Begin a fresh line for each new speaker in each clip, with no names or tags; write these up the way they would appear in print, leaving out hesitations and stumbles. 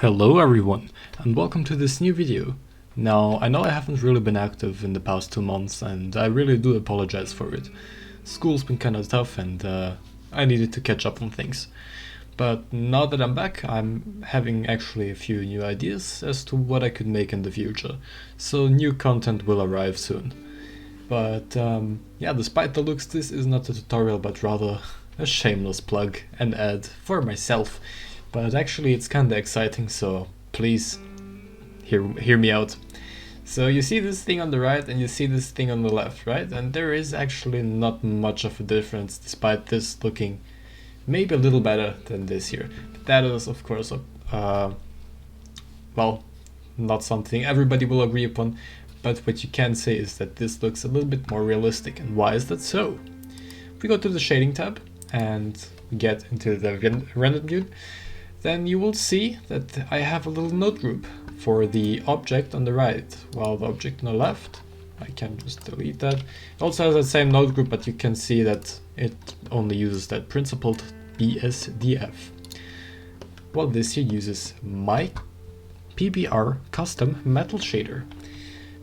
Hello everyone, and welcome to this new video. Now, I know I haven't really been active in the past 2 months, and I really do apologize for it. School's been kinda tough, and I needed to catch up on things. But now that I'm back, I'm having actually a few new ideas as to what I could make in the future, so new content will arrive soon. But yeah, despite the looks, this is not a tutorial, but rather a shameless plug and ad for myself. But actually it's kinda exciting, so please hear me out. So you see this thing on the right and you see this thing on the left, right? And there is actually not much of a difference, despite this looking maybe a little better than this here. But that is of course well, not something everybody will agree upon, but what you can say is that this looks a little bit more realistic. And why is that so? If we go to the shading tab and get into the render view, then you will see that I have a little node group for the object on the right, while the object on the left, I can just delete that. It also has the same node group, but you can see that it only uses that principled BSDF. Well, this here uses my PBR custom metal shader.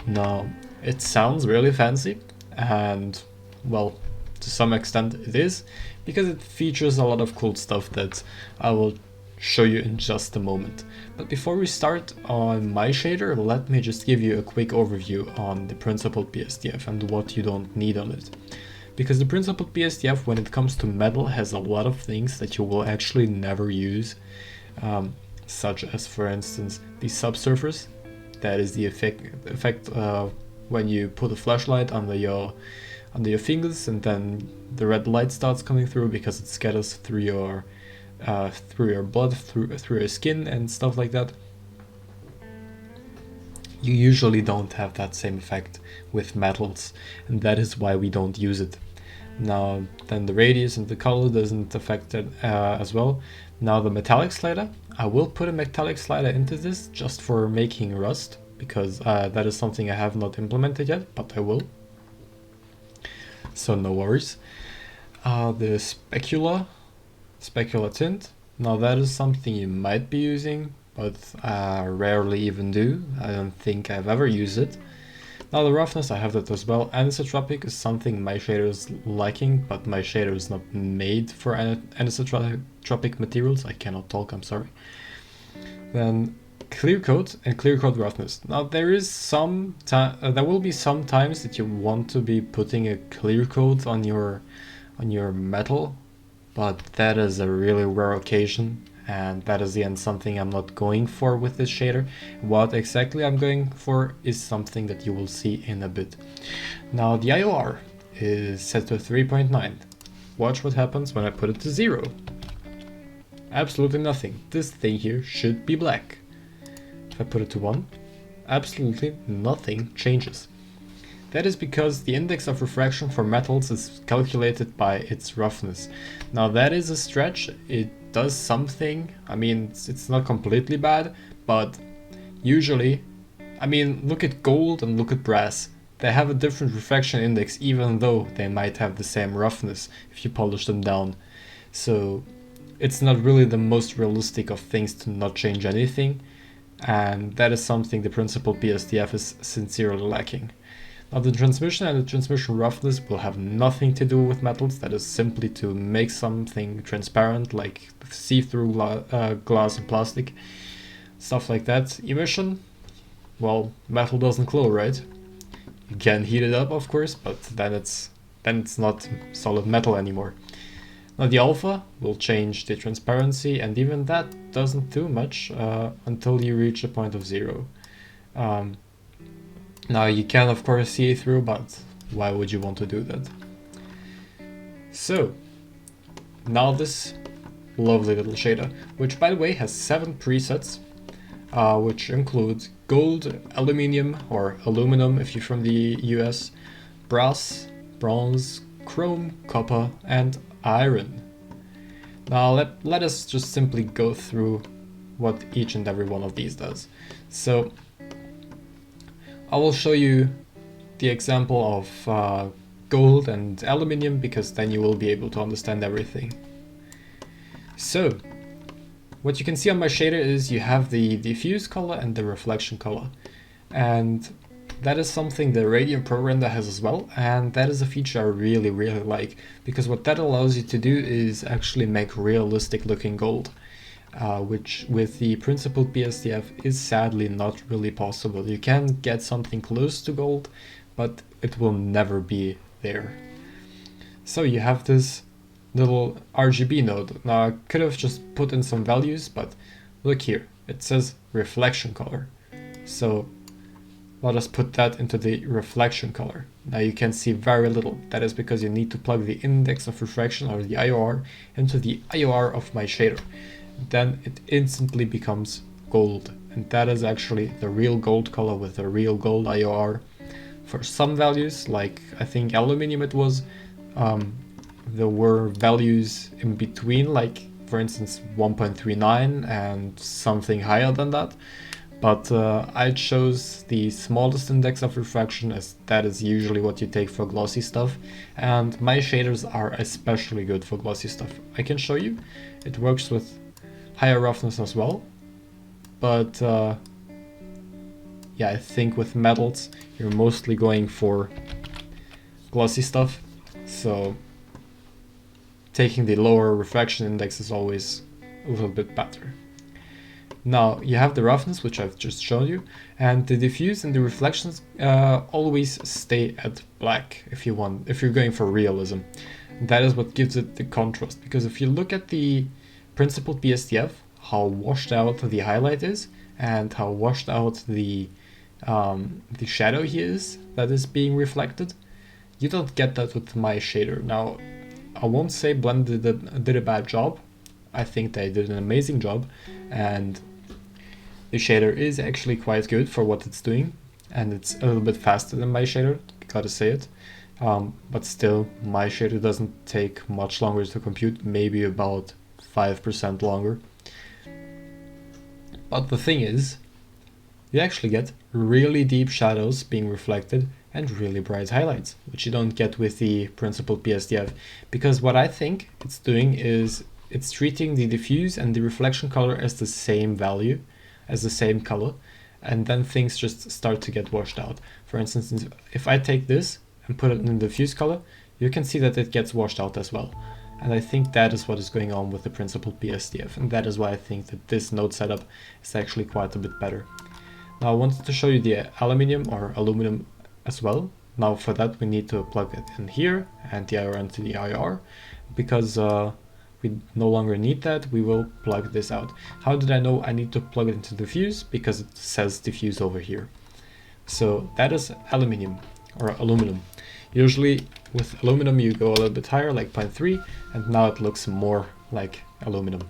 Now, it sounds really fancy, and well, to some extent it is, because it features a lot of cool stuff that I will show you in just a moment. But before we start on my shader, let me just give you a quick overview on the principled BSDF and what you don't need on it. Because the principled BSDF, when it comes to metal, has a lot of things that you will actually never use, such as, for instance, the subsurface. That is the effect when you put a flashlight under your fingers, and then the red light starts coming through because it scatters through your blood, through your skin and stuff like that. You usually don't have that same effect with metals, and that is why we don't use it. Now, then the radius and the color doesn't affect it as well. Now the metallic slider, I will put a metallic slider into this just for making rust, because that is something I have not implemented yet, but I will. So no worries. The specular tint. Now that is something you might be using, but rarely even do. I don't think I've ever used it. Now the roughness, I have that as well. Anisotropic is something my shader is liking, but my shader is not made for anisotropic materials. I cannot talk, I'm sorry. Then clear coat and clear coat roughness. Now there is there will be some times that you want to be putting a clear coat on your metal, but that is a really rare occasion, and that is again something I'm not going for with this shader. What exactly I'm going for is something that you will see in a bit. Now the IOR is set to 3.9. Watch what happens when I put it to 0. Absolutely nothing. This thing here should be black. If I put it to 1, absolutely nothing changes. That is because the index of refraction for metals is calculated by its roughness. Now that is a stretch, it does something. I mean, it's not completely bad, but usually, I mean, look at gold and look at brass. They have a different refraction index, even though they might have the same roughness if you polish them down. So it's not really the most realistic of things to not change anything, and that is something the principled BSDF is sincerely lacking. Now the transmission and the transmission roughness will have nothing to do with metals. That is simply to make something transparent, like see-through glass and plastic, stuff like that. Emission, well, metal doesn't glow, right? You can heat it up, of course, but then it's not solid metal anymore. Now the alpha will change the transparency, and even that doesn't do much until you reach a point of 0. Now you can of course see it through, but why would you want to do that? So now this lovely little shader, which by the way has 7 presets, which include gold, aluminium or aluminum if you're from the US, brass, bronze, chrome, copper and iron. Now let us just simply go through what each and every one of these does. So I will show you the example of gold and aluminium, because then you will be able to understand everything. So what you can see on my shader is you have the diffuse color and the reflection color. And that is something the Radiant Pro render has as well, and that is a feature I really like, because what that allows you to do is actually make realistic looking gold, which with the principled PSDF is sadly not really possible. You can get something close to gold, but it will never be there. So you have this little RGB node. Now I could have just put in some values, but look here, it says reflection color. So let us put that into the reflection color. Now you can see very little. That is because you need to plug the index of refraction, or the IOR, into the IOR of my shader. Then it instantly becomes gold. And that is actually the real gold color with the real gold IOR. For some values, like I think Aluminium it was, there were values in between, like for instance 1.39 and something higher than that. But I chose the smallest index of refraction, as that is usually what you take for glossy stuff, and my shaders are especially good for glossy stuff. I can show you, it works with higher roughness as well, but yeah, I think with metals you're mostly going for glossy stuff, so taking the lower refraction index is always a little bit better. Now you have the roughness, which I've just shown you, and the diffuse and the reflections always stay at black if you're going for realism. That is what gives it the contrast, because if you look at the principled PSDF, how washed out the highlight is and how washed out the shadow here is that is being reflected, you don't get that with my shader. Now I won't say Blend did a bad job. I think they did an amazing job, and the shader is actually quite good for what it's doing, and it's a little bit faster than my shader, gotta say it. But still, my shader doesn't take much longer to compute, maybe about 5% longer. But the thing is, you actually get really deep shadows being reflected and really bright highlights, which you don't get with the principled PSDF, because what I think it's doing is it's treating the diffuse and the reflection color as the same value, as the same color, and then things just start to get washed out. For instance, if I take this and put it in the diffuse color, you can see that it gets washed out as well. And I think that is what is going on with the principled PSDF, and that is why I think that this node setup is actually quite a bit better. Now I wanted to show you the aluminium or aluminum as well. Now for that we need to plug it in here and the IR into the IR, because we no longer need that. We will plug this out. How did I know I need to plug it into diffuse? Because it says diffuse over here. So that is aluminium or aluminum. Usually with aluminum you go a little bit higher, like 0.3, and now it looks more like aluminum.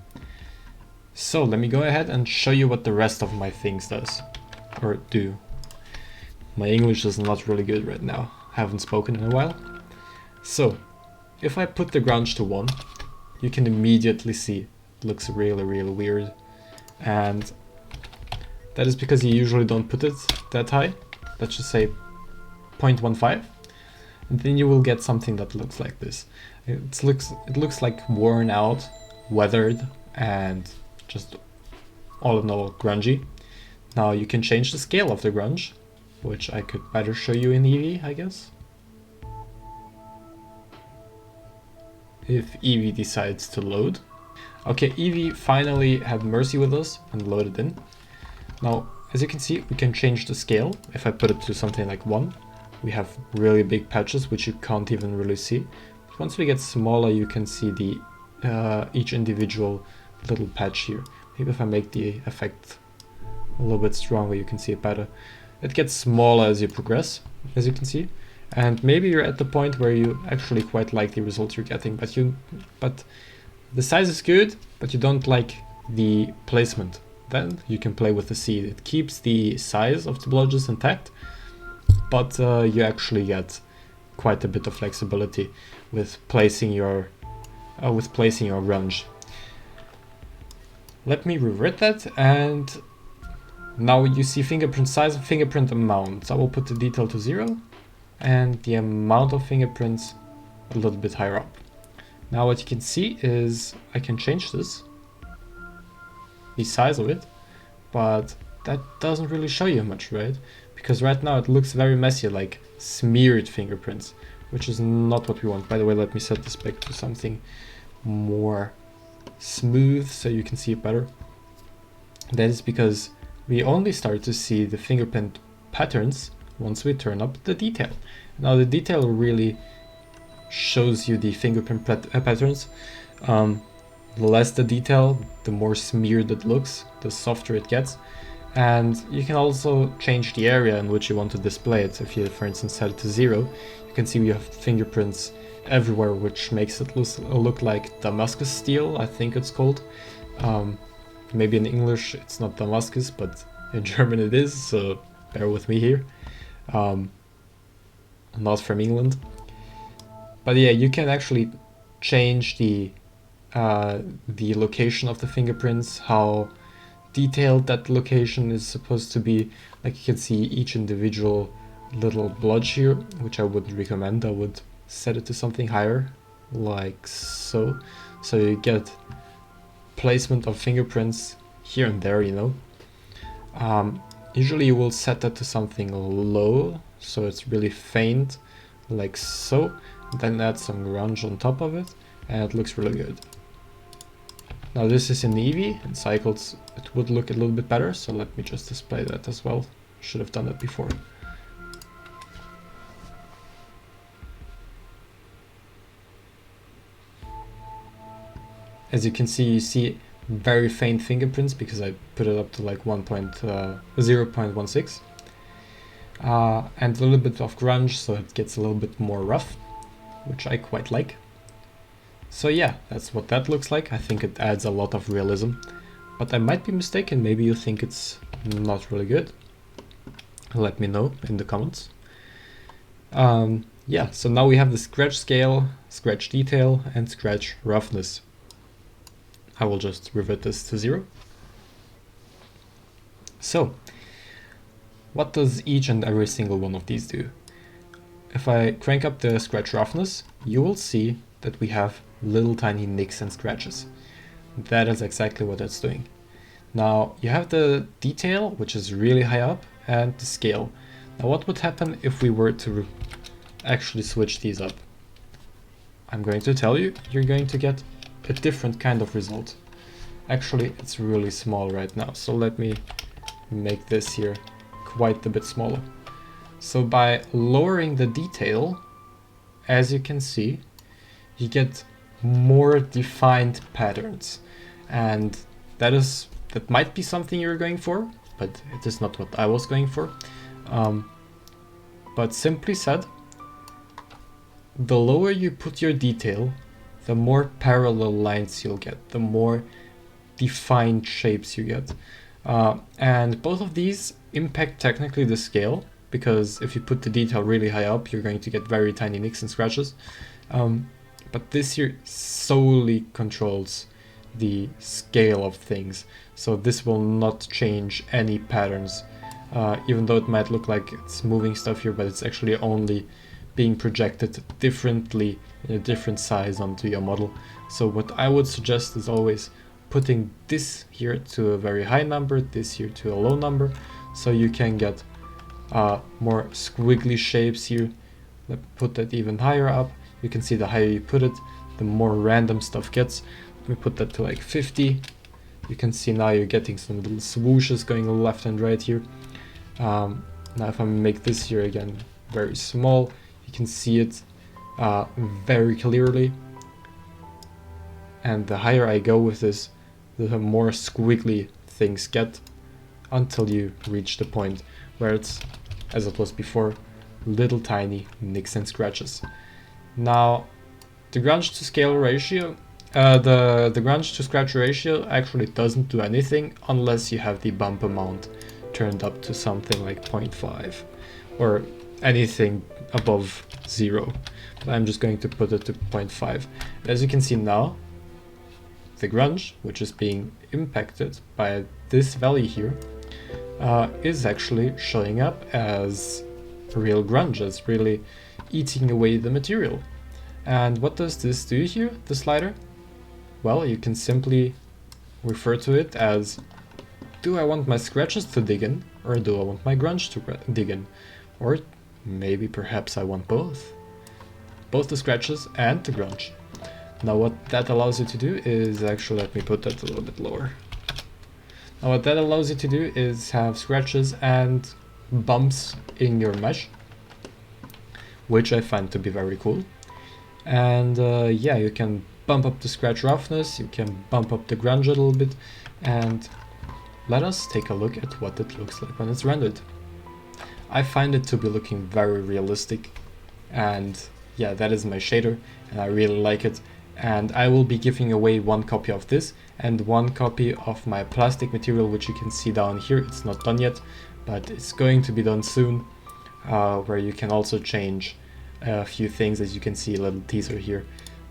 So let me go ahead and show you what the rest of my things does or do. My English is not really good right now. I haven't spoken in a while. So if I put the grunge to 1, you can immediately see it looks really weird, and that is because you usually don't put it that high. Let's just say 0.15, and then you will get something that looks like this. It looks like worn out, weathered, and just all in all grungy. Now you can change the scale of the grunge, which I could better show you in Eevee, I guess. If Eevee decides to load. Okay, Eevee finally had mercy with us and loaded in. Now, as you can see, we can change the scale. If I put it to something like 1, we have really big patches, which you can't even really see. But once we get smaller, you can see the each individual little patch here. Maybe if I make the effect a little bit stronger, you can see it better. It gets smaller as you progress, as you can see. And maybe you're at the point where you actually quite like the results you're getting, but the size is good, but you don't like the placement. Then you can play with the seed. It keeps the size of the blodges intact, but you actually get quite a bit of flexibility with placing your grunge. Let me revert that, and now you see fingerprint size and fingerprint amount. I will put the detail to 0. And the amount of fingerprints a little bit higher up. Now what you can see is I can change this. the size of it, but that doesn't really show you much, right? Because right now it looks very messy, like smeared fingerprints, which is not what we want. By the way, let me set this back to something more smooth so you can see it better. That is because we only start to see the fingerprint patterns once we turn up the detail. Now the detail really shows you the fingerprint patterns. The less the detail, the more smeared it looks, the softer it gets. And you can also change the area in which you want to display it. If you, for instance, set it to 0, you can see we have fingerprints everywhere, which makes it look like Damascus steel, I think it's called. Maybe in English it's not Damascus, but in German it is, so bear with me here. I'm not from England. But yeah, you can actually change the location of the fingerprints, how detailed that location is supposed to be. Like you can see each individual little blotch here, which I wouldn't recommend. I would set it to something higher, like so. So you get placement of fingerprints here and there, you know. Usually you will set that to something low, so it's really faint, like so. Then add some grunge on top of it, and it looks really good. Now this is in Eevee. In Cycles it would look a little bit better, so let me just display that as well. Should have done that before. As you can see, you see very faint fingerprints because I put it up to like 0.16. And a little bit of grunge, so it gets a little bit more rough, which I quite like. So yeah, that's what that looks like. I think it adds a lot of realism, but I might be mistaken. Maybe you think it's not really good. Let me know in the comments. Yeah, so now we have the scratch scale, scratch detail, and scratch roughness. I will just revert this to 0. So, what does each and every single one of these do? If I crank up the scratch roughness, you will see that we have little tiny nicks and scratches. That is exactly what it's doing. Now you have the detail, which is really high up, and the scale. Now what would happen if we were to actually switch these up? I'm going to tell you, you're going to get a different kind of result. Actually, it's really small right now, so let me make this here quite a bit smaller. So by lowering the detail, as you can see, you get more defined patterns, and that might be something you're going for, but it is not what I was going for. But simply said, the lower you put your detail, the more parallel lines you'll get, the more defined shapes you get. And both of these impact technically the scale, because if you put the detail really high up, you're going to get very tiny nicks and scratches. But this here solely controls the scale of things, so this will not change any patterns, even though it might look like it's moving stuff here, but it's actually only being projected differently in a different size onto your model. So what I would suggest is always putting this here to a very high number, this here to a low number, so you can get more squiggly shapes here. Let's put that even higher up. You can see the higher you put it, the more random stuff gets. Let me put that to like 50. You can see now you're getting some little swooshes going left and right here. Now if I make this here again very small, you can see it very clearly. And the higher I go with this, the more squiggly things get, until you reach the point where it's, as it was before, little tiny nicks and scratches. Now, the grunge to scale ratio, the grunge to scratch ratio actually doesn't do anything unless you have the bump amount turned up to something like 0.5 or anything above 0. But I'm just going to put it to 0.5. As you can see now, the grunge, which is being impacted by this value here, is actually showing up as real grunge, as really eating away the material. And what does this do here, the slider? Well, you can simply refer to it as, do I want my scratches to dig in, or do I want my grunge to dig in? Or maybe perhaps I want both. Both the scratches and the grunge. Now what that allows you to do is, actually let me put that a little bit lower. Now what that allows you to do is have scratches and bumps in your mesh, which I find to be very cool. And yeah, you can bump up the scratch roughness, you can bump up the grunge a little bit, and let us take a look at what it looks like when it's rendered. I find it to be looking very realistic, and yeah, that is my shader, and I really like it. And I will be giving away one copy of this and one copy of my plastic material, which you can see down here. It's not done yet, but it's going to be done soon, where you can also change a few things, as you can see, a little teaser here.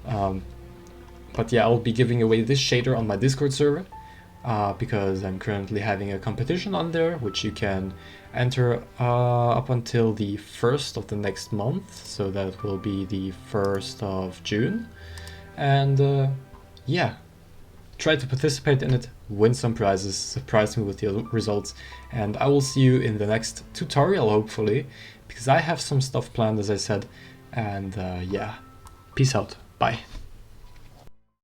But yeah, I'll be giving away this shader on my Discord server, because I'm currently having a competition on there, which you can enter up until the 1st of the next month, so that will be the 1st of June. And yeah, try to participate in it, win some prizes, surprise me with the results, and I will see you in the next tutorial, hopefully, because I have some stuff planned, as I said. And yeah, peace out, bye.